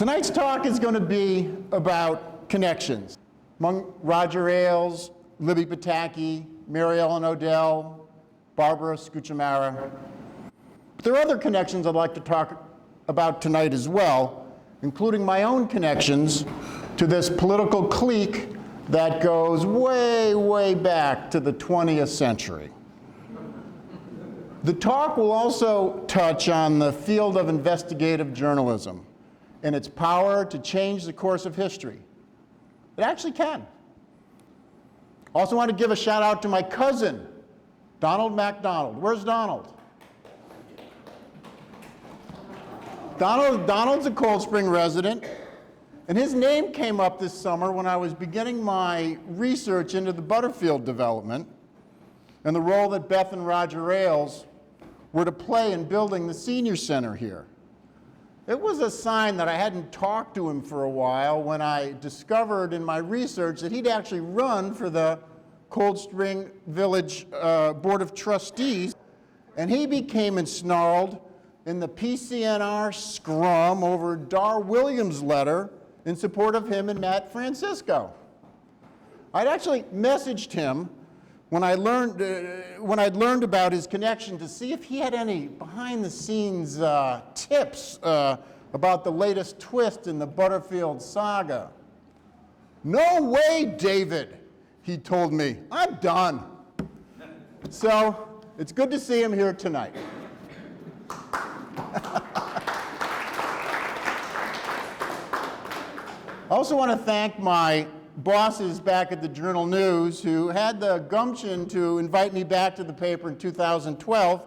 Tonight's talk is going to be about connections among Roger Ailes, Libby Pataki, MaryEllen Odell, Barbara Scuccimarra. There are other connections I'd like to talk about tonight as well, including my own connections to this political clique that goes way, way back to the 20th century. The talk will also touch on the field of investigative journalism and its power to change the course of history. It actually can. Also want to give a shout out to my cousin, Donald MacDonald. Where's Donald? Donald's a Cold Spring resident, and his name came up this summer when I was beginning my research into the Butterfield development and the role that Beth and Roger Ailes were to play in building the senior center here. It was a sign that I hadn't talked to him for a while when I discovered in my research that he'd actually run for the Cold Spring Village Board of Trustees, and he became ensnarled in the PCNR scrum over Dar Williams' letter in support of him and Matt Francisco. I'd actually messaged him when I'd learned about his connection to see if he had any behind-the-scenes tips about the latest twist in the Butterfield saga. "No way, David," he told me. "I'm done." So it's good to see him here tonight. I also want to thank my bosses back at the Journal News who had the gumption to invite me back to the paper in 2012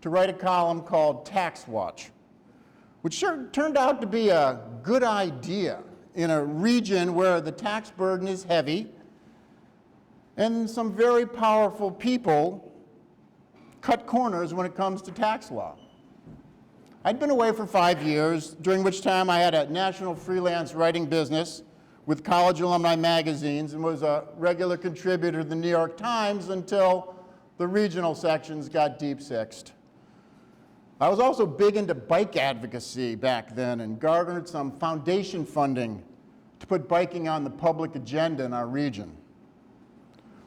to write a column called Tax Watch, which sure turned out to be a good idea in a region where the tax burden is heavy and some very powerful people cut corners when it comes to tax law. I'd been away for 5 years, during which time I had a national freelance writing business with college alumni magazines and was a regular contributor to the New York Times until the regional sections got deep-sixed. I was also big into bike advocacy back then and garnered some foundation funding to put biking on the public agenda in our region.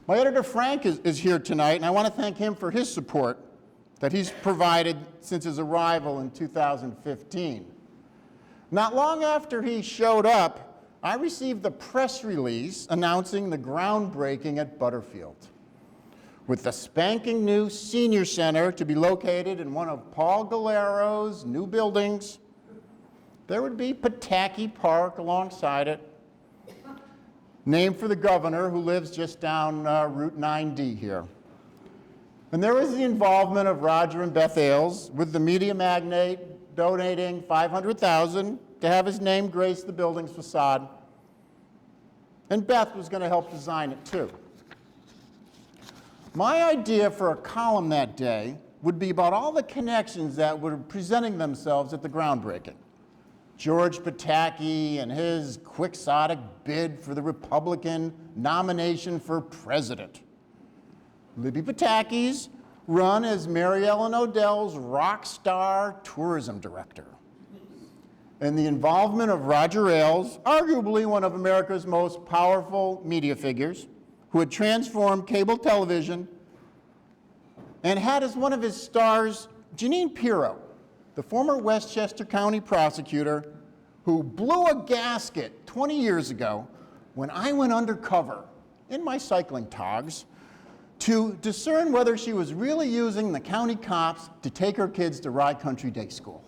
My editor Frank is here tonight, and I want to thank him for his support that he's provided since his arrival in 2015. Not long after he showed up, I received the press release announcing the groundbreaking at Butterfield, with the spanking new senior center to be located in one of Paul Galero's new buildings. There would be Pataki Park alongside it, named for the governor who lives just down Route 9D here. And there was the involvement of Roger and Beth Ailes, with the media magnate donating $500,000 to have his name grace the building's facade. And Beth was going to help design it too. My idea for a column that day would be about all the connections that were presenting themselves at the groundbreaking. George Pataki and his quixotic bid for the Republican nomination for president. Libby Pataki's run as MaryEllen Odell's rock star tourism director. And the involvement of Roger Ailes, arguably one of America's most powerful media figures, who had transformed cable television and had as one of his stars Jeanine Pirro, the former Westchester County prosecutor who blew a gasket 20 years ago when I went undercover in my cycling togs to discern whether she was really using the county cops to take her kids to Rye Country Day School.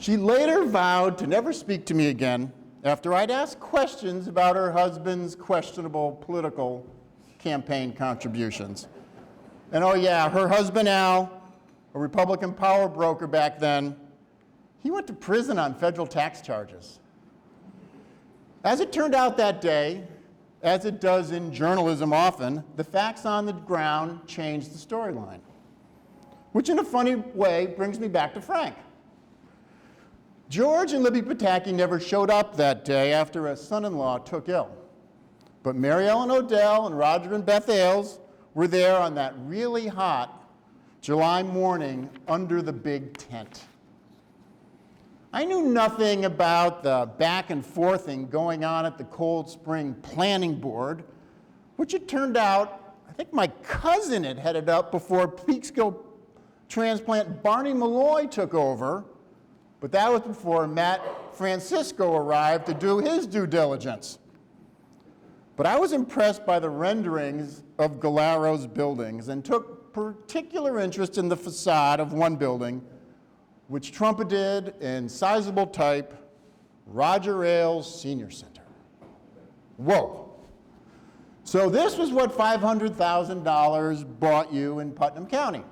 She later vowed to never speak to me again after I'd asked questions about her husband's questionable political campaign contributions. And oh yeah, her husband Al, a Republican power broker back then, he went to prison on federal tax charges. As it turned out that day, as it does in journalism often, the facts on the ground changed the storyline, which in a funny way brings me back to Frank. George and Libby Pataki never showed up that day after a son-in-law took ill. But MaryEllen Odell and Roger and Beth Ailes were there on that really hot July morning under the big tent. I knew nothing about the back and forthing going on at the Cold Spring Planning Board, which it turned out, I think my cousin had headed up before Peekskill transplant Barney Malloy took over, but that was before Matt Francisco arrived to do his due diligence. But I was impressed by the renderings of Galaro's buildings and took particular interest in the facade of one building, which trumpeted in sizable type, Roger Ailes Senior Center. Whoa. So this was what $500,000 bought you in Putnam County.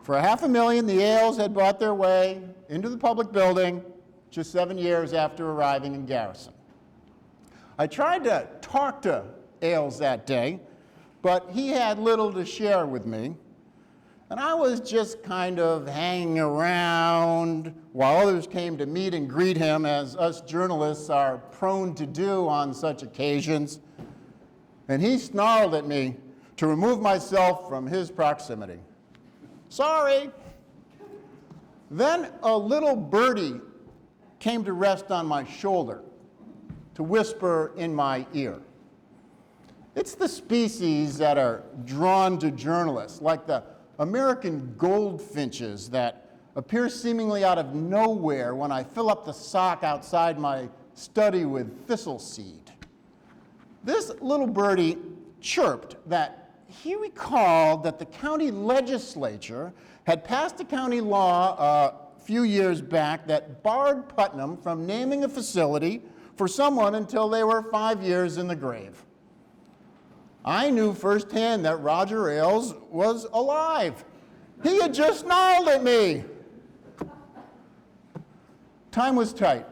For $500,000, the Ailes had bought their way into the public building just 7 years after arriving in Garrison. I tried to talk to Ailes that day, but he had little to share with me. And I was just kind of hanging around while others came to meet and greet him, as us journalists are prone to do on such occasions. And he snarled at me to remove myself from his proximity. Sorry. Then a little birdie came to rest on my shoulder to whisper in my ear. It's the species that are drawn to journalists, like the American goldfinches that appear seemingly out of nowhere when I fill up the sock outside my study with thistle seed. This little birdie chirped that he recalled that the county legislature had passed a county law a few years back that barred Putnam from naming a facility for someone until they were 5 years in the grave. I knew firsthand that Roger Ailes was alive. He had just snarled at me. Time was tight.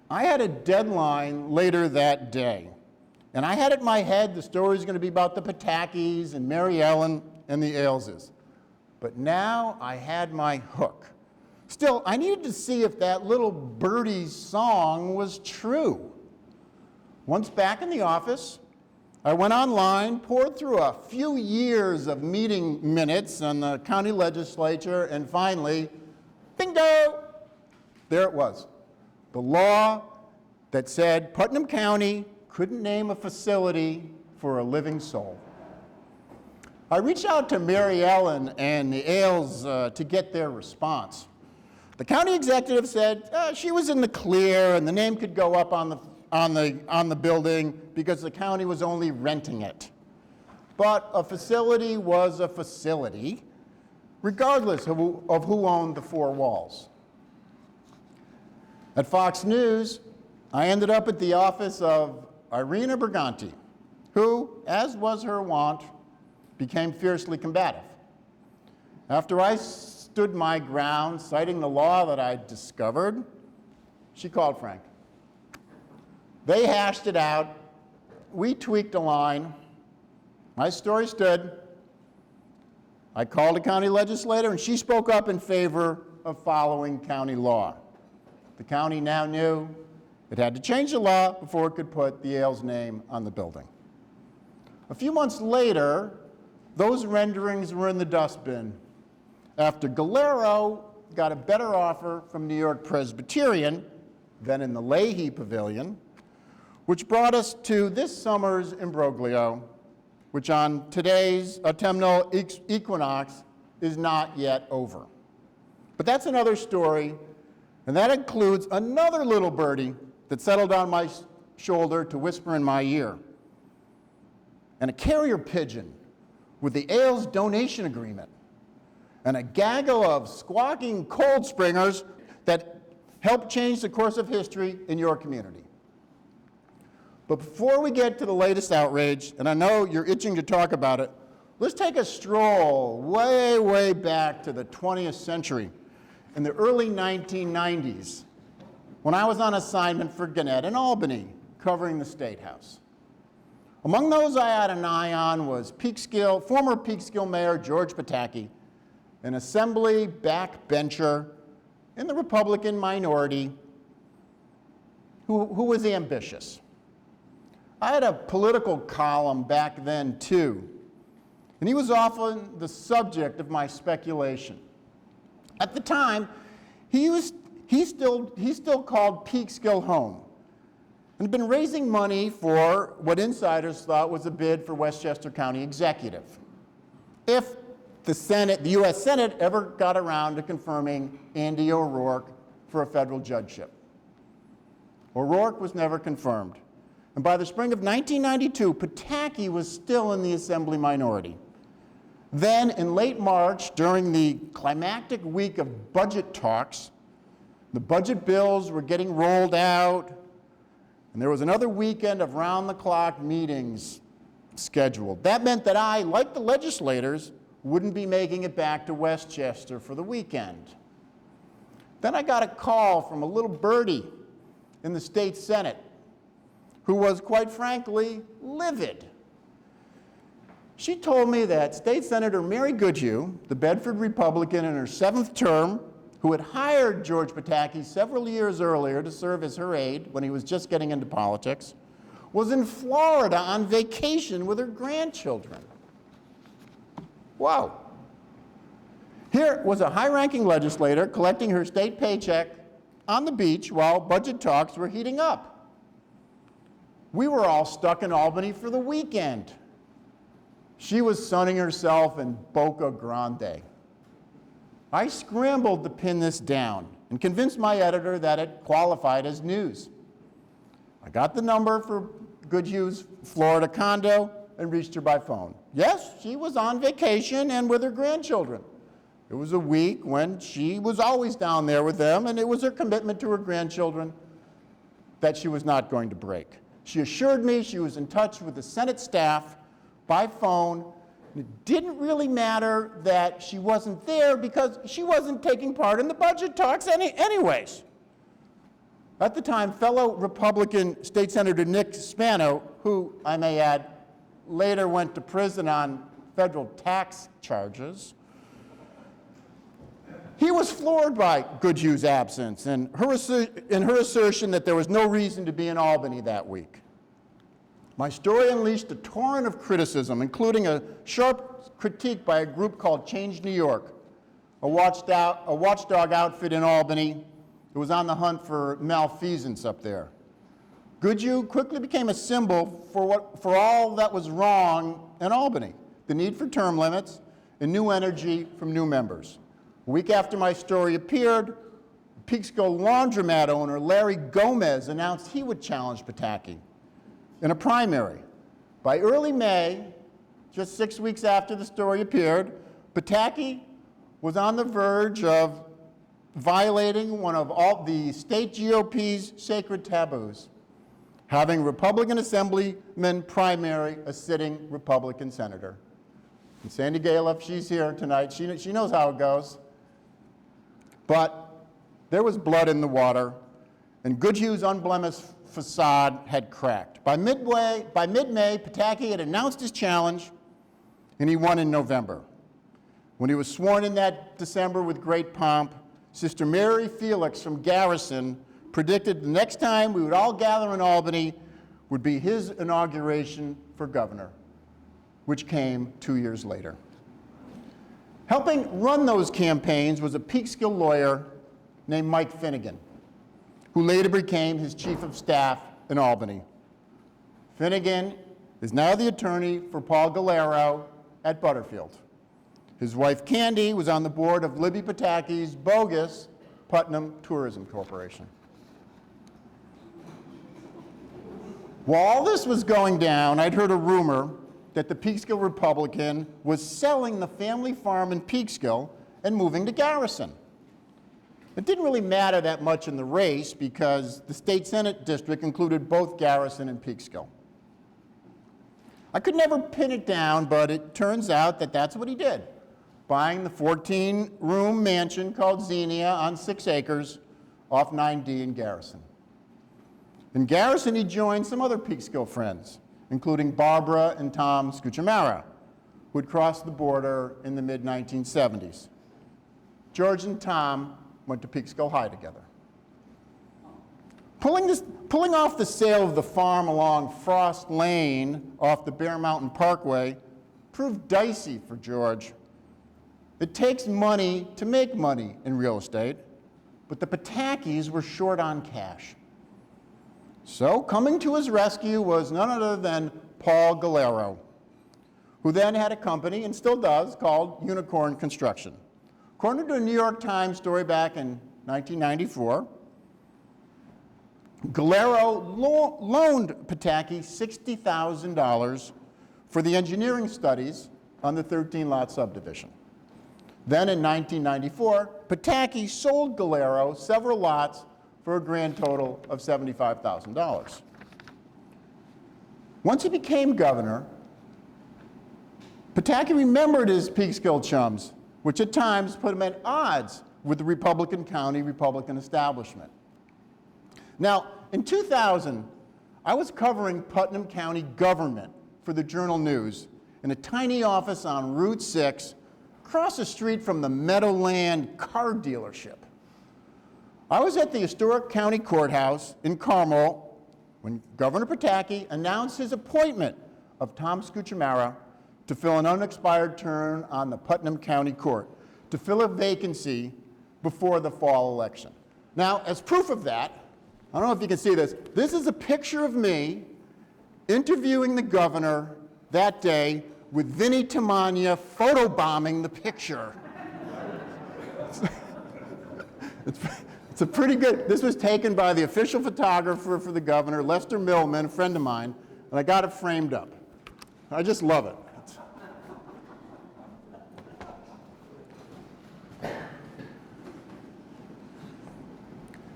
I had a deadline later that day, and I had it in my head the story was going to be about the Patakis and MaryEllen and the Aileses. But now I had my hook. Still, I needed to see if that little birdie's song was true. Once back in the office, I went online, poured through a few years of meeting minutes on the county legislature, and finally, bingo! There it was. The law that said Putnam County couldn't name a facility for a living soul. I reached out to MaryEllen and the Ailes to get their response. The county executive said she was in the clear and the name could go up on the building because the county was only renting it. But a facility was a facility, regardless of who owned the four walls. At Fox News, I ended up at the office of Irina Briganti, who, as was her wont, became fiercely combative. After I stood my ground, citing the law that I'd discovered, she called Frank. They hashed it out. We tweaked a line. My story stood. I called a county legislator, and she spoke up in favor of following county law. The county now knew it had to change the law before it could put the Ailes name on the building. A few months later, those renderings were in the dustbin after Galero got a better offer from New York Presbyterian than in the Leahy Pavilion, which brought us to this summer's imbroglio, which on today's autumnal equinox is not yet over. But that's another story, and that includes another little birdie that settled on my shoulder to whisper in my ear, and a carrier pigeon with the Ailes donation agreement, and a gaggle of squawking Cold Springers that helped change the course of history in your community. But before we get to the latest outrage, and I know you're itching to talk about it, let's take a stroll way, way back to the 20th century in the early 1990s when I was on assignment for Gannett in Albany, covering the State House. Among those I had an eye on was former Peekskill Mayor George Pataki, an assembly backbencher in the Republican minority who was ambitious. I had a political column back then too, and he was often the subject of my speculation. At the time, he he still called Peekskill home and had been raising money for what insiders thought was a bid for Westchester County Executive, if the U.S. Senate ever got around to confirming Andy O'Rourke for a federal judgeship. O'Rourke was never confirmed. And by the spring of 1992, Pataki was still in the Assembly minority. Then, in late March, during the climactic week of budget talks, the budget bills were getting rolled out, and there was another weekend of round-the-clock meetings scheduled. That meant that I, like the legislators, wouldn't be making it back to Westchester for the weekend. Then I got a call from a little birdie in the state Senate who was, quite frankly, livid. She told me that State Senator Mary Goodhue, the Bedford Republican in her 7th term, who had hired George Pataki several years earlier to serve as her aide when he was just getting into politics, was in Florida on vacation with her grandchildren. Whoa. Here was a high-ranking legislator collecting her state paycheck on the beach while budget talks were heating up. We were all stuck in Albany for the weekend. She was sunning herself in Boca Grande. I scrambled to pin this down and convinced my editor that it qualified as news. I got the number for Goodhue's Florida condo and reached her by phone. Yes, she was on vacation and with her grandchildren. It was a week when she was always down there with them, and it was her commitment to her grandchildren that she was not going to break. She assured me she was in touch with the Senate staff by phone. It didn't really matter that she wasn't there because she wasn't taking part in the budget talks anyways. At the time, fellow Republican State Senator Nick Spano, who, I may add, later went to prison on federal tax charges, he was floored by Goodhue's absence and her assertion that there was no reason to be in Albany that week. My story unleashed a torrent of criticism, including a sharp critique by a group called Change New York, a watchdog outfit in Albany that was on the hunt for malfeasance up there. Goodhue quickly became a symbol for all that was wrong in Albany, the need for term limits and new energy from new members. A week after my story appeared, Peekskill laundromat owner Larry Gomez announced he would challenge Pataki in a primary. By early May, just 6 weeks after the story appeared, Pataki was on the verge of violating one of all the state GOP's sacred taboos, having Republican Assemblyman primary a sitting Republican senator. And Sandy Galiff, she's here tonight. She knows how it goes. But there was blood in the water, and Goodhue's unblemished facade had cracked. By mid-May, Pataki had announced his challenge, and he won in November. When he was sworn in that December with great pomp, Sister Mary Felix from Garrison predicted the next time we would all gather in Albany would be his inauguration for governor, which came 2 years later. Helping run those campaigns was a Peekskill lawyer named Mike Finnegan, who later became his chief of staff in Albany. Finnegan is now the attorney for Paul Galero at Butterfield. His wife Candy was on the board of Libby Pataki's bogus Putnam Tourism Corporation. While all this was going down, I'd heard a rumor that the Peekskill Republican was selling the family farm in Peekskill and moving to Garrison. It didn't really matter that much in the race because the state Senate district included both Garrison and Peekskill. I could never pin it down, but it turns out that that's what he did, buying the 14-room mansion called Xenia on 6 acres off 9D in Garrison. In Garrison, he joined some other Peekskill friends, including Barbara and Tom Scuccimarra, who had crossed the border in the mid-1970s. George and Tom went to Peekskill High together. Pulling off the sale of the farm along Frost Lane off the Bear Mountain Parkway proved dicey for George. It takes money to make money in real estate, but the Patakis were short on cash. So coming to his rescue was none other than Paul Galero, who then had a company, and still does, called Unicorn Construction. According to a New York Times story back in 1994, Galero loaned Pataki $60,000 for the engineering studies on the 13-lot subdivision. Then in 1994, Pataki sold Galero several lots for a grand total of $75,000. Once he became governor, Pataki remembered his Peekskill chums, which at times put him at odds with the Republican County Republican establishment. Now, in 2000, I was covering Putnam County government for the Journal News in a tiny office on Route 6, across the street from the Meadowland car dealership. I was at the historic county courthouse in Carmel when Governor Pataki announced his appointment of Tom Scuccimarra to fill an unexpired term on the Putnam County Court, to fill a vacancy before the fall election. Now, as proof of that, I don't know if you can see this. This is a picture of me interviewing the governor that day with Vinnie Tamagna photobombing the picture. It's a pretty good, this was taken by the official photographer for the governor, Lester Millman, a friend of mine, and I got it framed up. I just love it.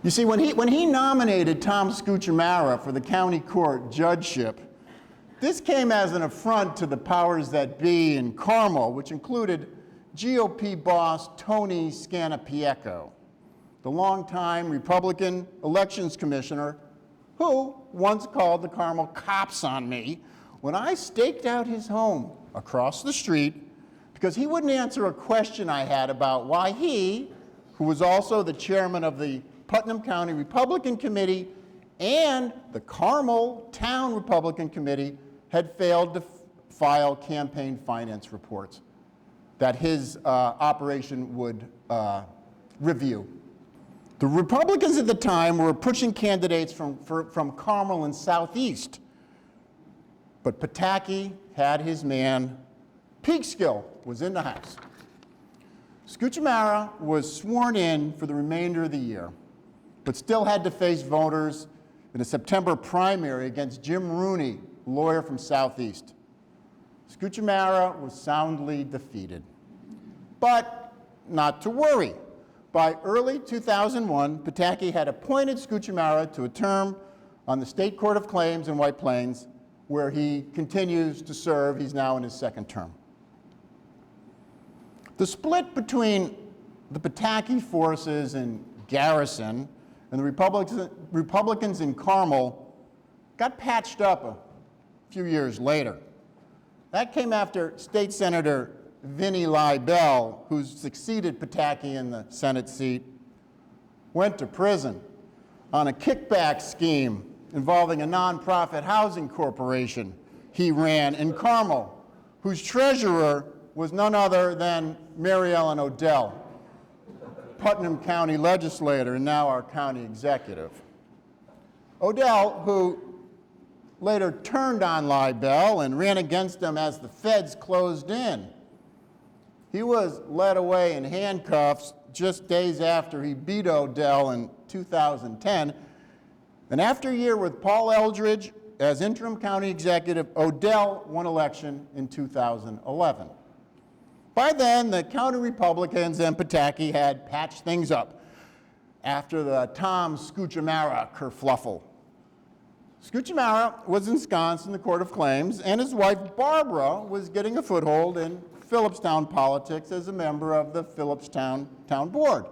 You see, when he nominated Tom Scuccimarra for the county court judgeship, this came as an affront to the powers that be in Carmel, which included GOP boss Tony Scannapieco, the longtime Republican elections commissioner, who once called the Carmel cops on me when I staked out his home across the street because he wouldn't answer a question I had about why he, who was also the chairman of the Putnam County Republican Committee and the Carmel Town Republican Committee, had failed to file campaign finance reports that his operation would review. The Republicans at the time were pushing candidates from Carmel and Southeast, but Pataki had his man. Peekskill was in the house. Scuccimarra was sworn in for the remainder of the year, but still had to face voters in a September primary against Jim Rooney, a lawyer from Southeast. Scuccimarra was soundly defeated. But not to worry. By early 2001, Pataki had appointed Scuccimarra to a term on the State Court of Claims in White Plains, where he continues to serve. He's now in his second term. The split between the Pataki forces in Garrison and the Republicans in Carmel got patched up a few years later. That came after State Senator Vinnie Leibel, who succeeded Pataki in the Senate seat, went to prison on a kickback scheme involving a nonprofit housing corporation he ran in Carmel, whose treasurer was none other than MaryEllen Odell, Putnam County Legislator and now our county executive. Odell, who later turned on Leibel and ran against him as the feds closed in, he was led away in handcuffs just days after he beat Odell in 2010. And after a year with Paul Eldridge as interim county executive, Odell won election in 2011. By then, the county Republicans and Pataki had patched things up after the Tom Scuccimarra kerfluffle. Scuccimarra was ensconced in the Court of Claims, and his wife Barbara was getting a foothold in Phillipstown politics as a member of the Phillipstown Town Board.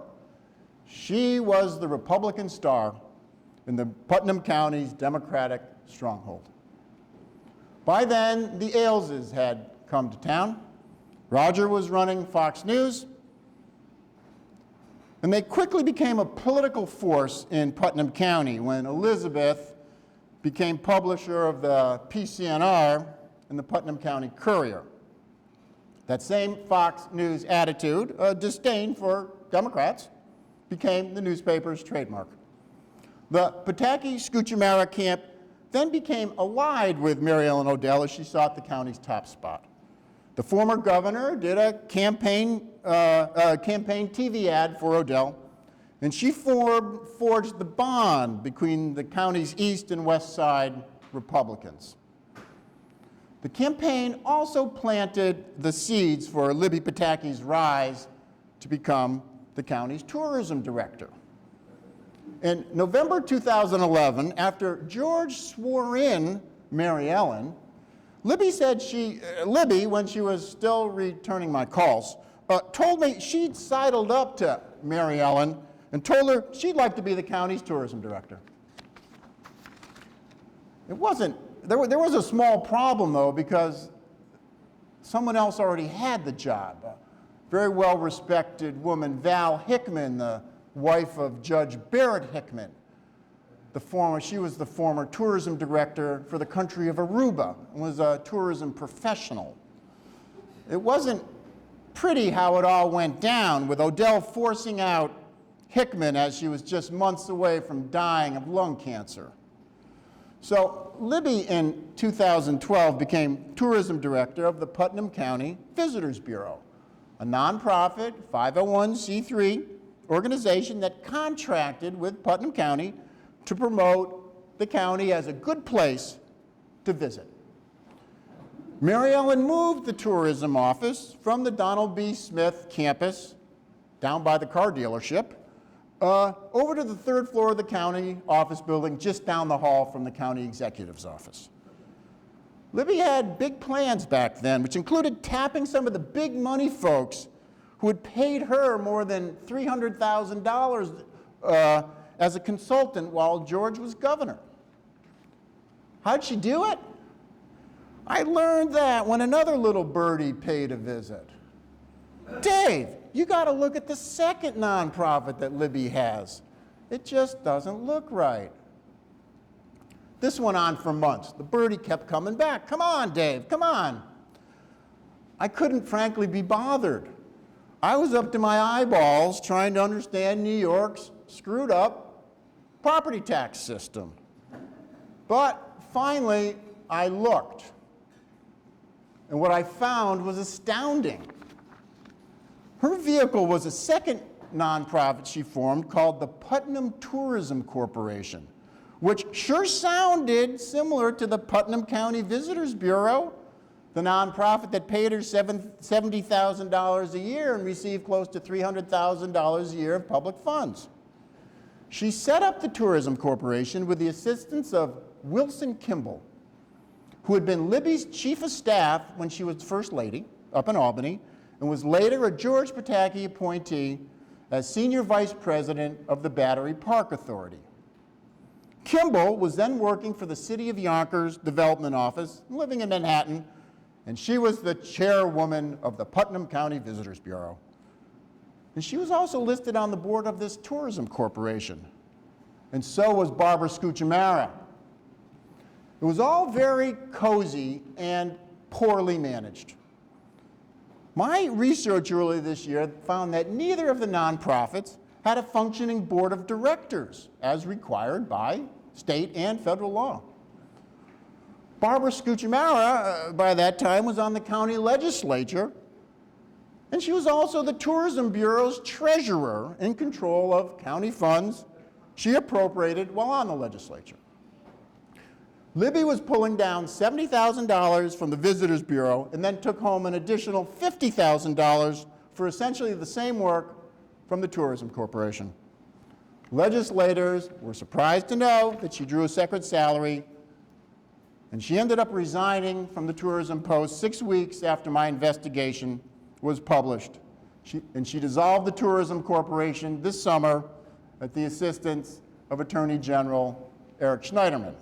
She was the Republican star in the Putnam County's Democratic stronghold. By then, the Aileses had come to town. Roger was running Fox News, and they quickly became a political force in Putnam County when Elizabeth became publisher of the PCNR and the Putnam County Courier. That same Fox News attitude, a disdain for Democrats, became the newspaper's trademark. The Pataki-Scuccimarra camp then became allied with MaryEllen Odell as she sought the county's top spot. The former governor did a campaign TV ad for Odell, and she forged the bond between the county's east and west side Republicans. The campaign also planted the seeds for Libby Pataki's rise to become the county's tourism director. In November 2011, after George swore in MaryEllen, Libby said Libby, when she was still returning my calls, told me she'd sidled up to MaryEllen and told her she'd like to be the county's tourism director. There was a small problem, though, because someone else already had the job. A very well-respected woman, Val Hickman, the wife of Judge Barrett Hickman. She was the former tourism director for the country of Aruba and was a tourism professional. It wasn't pretty how it all went down, with Odell forcing out Hickman as she was just months away from dying of lung cancer. So Libby in 2012 became tourism director of the Putnam County Visitors Bureau, a nonprofit 501c3 organization that contracted with Putnam County to promote the county as a good place to visit. MaryEllen moved the tourism office from the Donald B. Smith campus down by the car dealership over to the third floor of the county office building just down the hall from the county executive's office. Libby had big plans back then, which included tapping some of the big money folks who had paid her more than $300,000 as a consultant while George was governor. How'd she do it? I learned that when another little birdie paid a visit. Dave, you got to look at the second nonprofit that Libby has. It just doesn't look right. This went on for months. The birdie kept coming back. Come on, Dave, come on. I couldn't, frankly, be bothered. I was up to my eyeballs trying to understand New York's screwed up property tax system. But finally, I looked. And what I found was astounding. Her vehicle was a second nonprofit she formed called the Putnam Tourism Corporation, which sure sounded similar to the Putnam County Visitors Bureau, the nonprofit that paid her $70,000 a year and received close to $300,000 a year of public funds. She set up the Tourism Corporation with the assistance of Wilson Kimball, who had been Libby's chief of staff when she was First Lady up in Albany, and was later a George Pataki appointee as senior vice president of the Battery Park Authority. Kimball was then working for the City of Yonkers Development Office, living in Manhattan, and she was the chairwoman of the Putnam County Visitors Bureau. And she was also listed on the board of this tourism corporation. And so was Barbara Scuccimarra. It was all very cozy and poorly managed. My research earlier this year found that neither of the nonprofits had a functioning board of directors, as required by state and federal law. Barbara Scuccimarra, by that time, was on the county legislature, and she was also the Tourism Bureau's treasurer in control of county funds she appropriated while on the legislature. Libby was pulling down $70,000 from the Visitors Bureau and then took home an additional $50,000 for essentially the same work from the Tourism Corporation. Legislators were surprised to know that she drew a separate salary, and she ended up resigning from the tourism post 6 weeks after my investigation was published. She dissolved the Tourism Corporation this summer at the assistance of Attorney General Eric Schneiderman.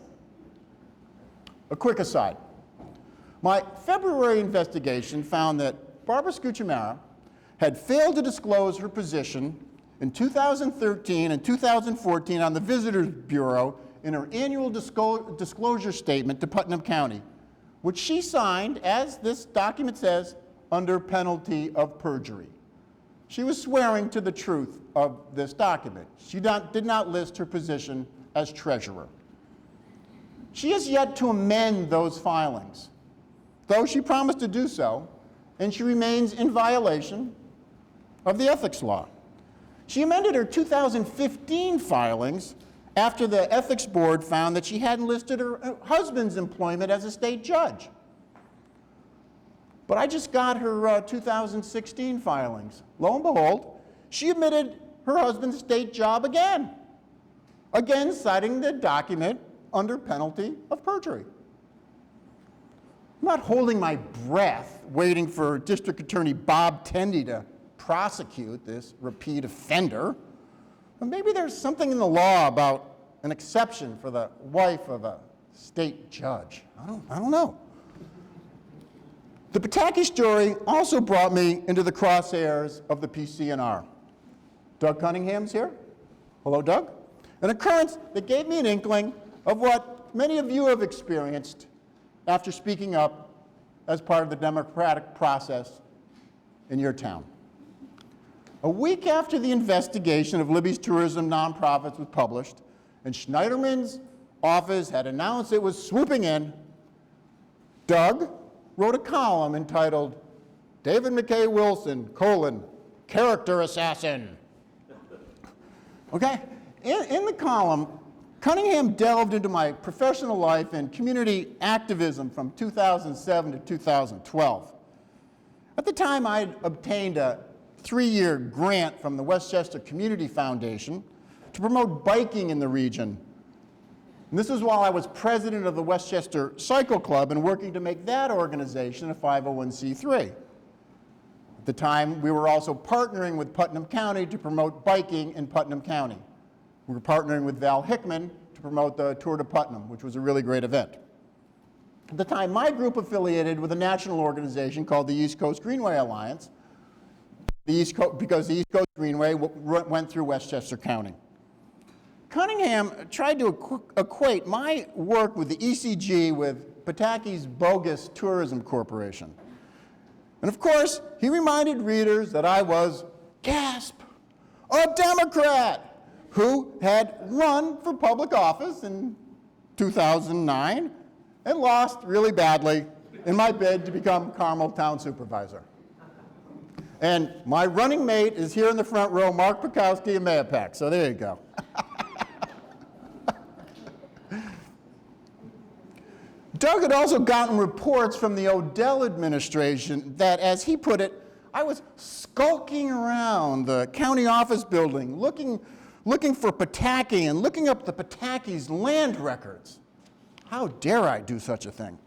A quick aside. My February investigation found that Barbara Scuccimarra had failed to disclose her position in 2013 and 2014 on the Visitors Bureau in her annual disclosure statement to Putnam County, which she signed, as this document says, under penalty of perjury. She was swearing to the truth of this document. She did not list her position as treasurer. She has yet to amend those filings, though she promised to do so, and she remains in violation of the ethics law. She amended her 2015 filings after the ethics board found that she hadn't listed her husband's employment as a state judge. But I just got her 2016 filings. Lo and behold, she admitted her husband's state job again citing the document under penalty of perjury. I'm not holding my breath waiting for District Attorney Bob Tendy to prosecute this repeat offender. But maybe there's something in the law about an exception for the wife of a state judge. I don't know. The Pataki story also brought me into the crosshairs of the PCNR. Doug Cunningham's here. Hello, Doug. An occurrence that gave me an inkling of what many of you have experienced after speaking up as part of the democratic process in your town. A week after the investigation of Libby's tourism nonprofits was published, and Schneiderman's office had announced it was swooping in, Doug wrote a column entitled, David McKay Wilson, character assassin. Okay? In the column, Cunningham delved into my professional life and community activism from 2007 to 2012. At the time, I'd obtained a 3-year grant from the Westchester Community Foundation to promote biking in the region. And this was while I was president of the Westchester Cycle Club and working to make that organization a 501c3. At the time, we were also partnering with Putnam County to promote biking in Putnam County. We were partnering with Val Hickman to promote the Tour de Putnam, which was a really great event. At the time, my group affiliated with a national organization called the East Coast Greenway Alliance, because the East Coast Greenway went through Westchester County. Cunningham tried to equate my work with the ECG with Pataki's bogus tourism corporation. And of course, he reminded readers that I was, gasp, a Democrat who had run for public office in 2009 and lost really badly in my bid to become Carmel Town Supervisor. And my running mate is here in the front row, Mark Pekowski of Mayapack, so there you go. Doug had also gotten reports from the Odell administration that, as he put it, I was skulking around the county office building looking for Pataki and looking up the Pataki's land records. How dare I do such a thing?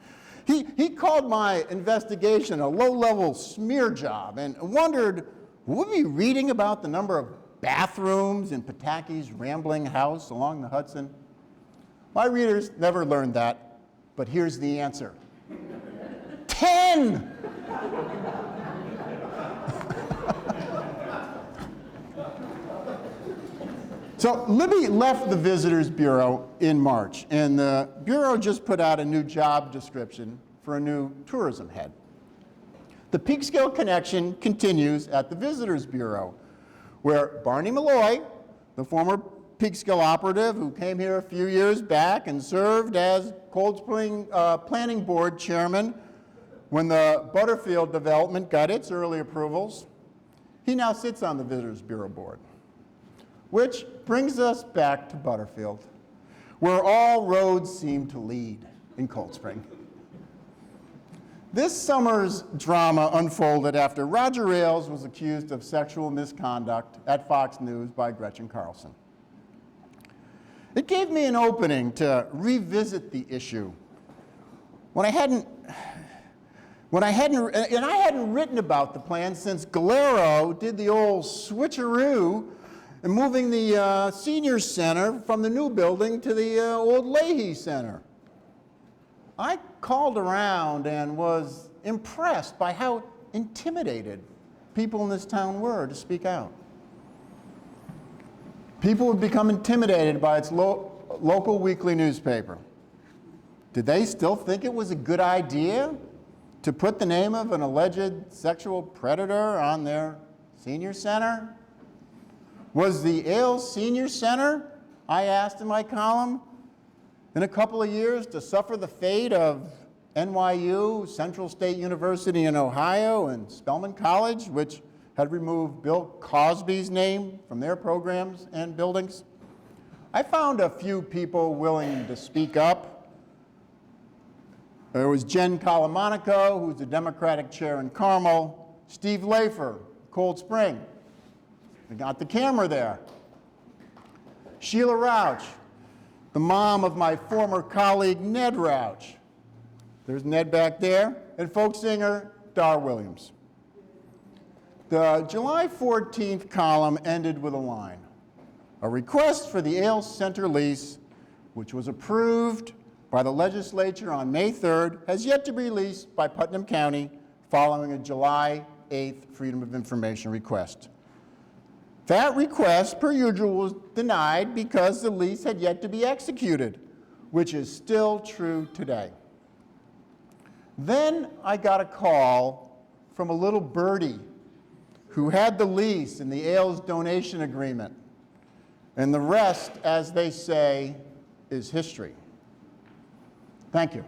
He called my investigation a low-level smear job and wondered, would we be reading about the number of bathrooms in Pataki's rambling house along the Hudson? My readers never learned that. But here's the answer. 10! So Libby left the Visitors Bureau in March, and the Bureau just put out a new job description for a new tourism head. The Peekskill connection continues at the Visitors Bureau, where Barney Malloy, the former Peekskill operative who came here a few years back and served as Cold Spring Planning Board chairman when the Butterfield development got its early approvals. He now sits on the Visitors Bureau board, which brings us back to Butterfield, where all roads seem to lead in Cold Spring. This summer's drama unfolded after Roger Ailes was accused of sexual misconduct at Fox News by Gretchen Carlson. It gave me an opening to revisit the issue when I hadn't written about the plan since Galero did the old switcheroo and moving the senior center from the new building to the old Leahy Center. I called around and was impressed by how intimidated people in this town were to speak out. People would become intimidated by its local weekly newspaper. Did they still think it was a good idea to put the name of an alleged sexual predator on their senior center? Was the Ailes Senior Center, I asked in my column, in a couple of years to suffer the fate of NYU, Central State University in Ohio, and Spelman College, which had removed Bill Cosby's name from their programs and buildings? I found a few people willing to speak up. There was Jen Calamonaco, who's the Democratic chair in Carmel, Steve Lafer, Cold Spring. We got the camera there. Sheila Rauch, the mom of my former colleague Ned Rauch. There's Ned back there, and folk singer Dar Williams. The July 14th column ended with a line. A request for the Ailes Center lease, which was approved by the legislature on May 3rd, has yet to be released by Putnam County following a July 8th Freedom of Information request. That request, per usual, was denied because the lease had yet to be executed, which is still true today. Then I got a call from a little birdie who had the lease and the Ailes donation agreement. And the rest, as they say, is history. Thank you.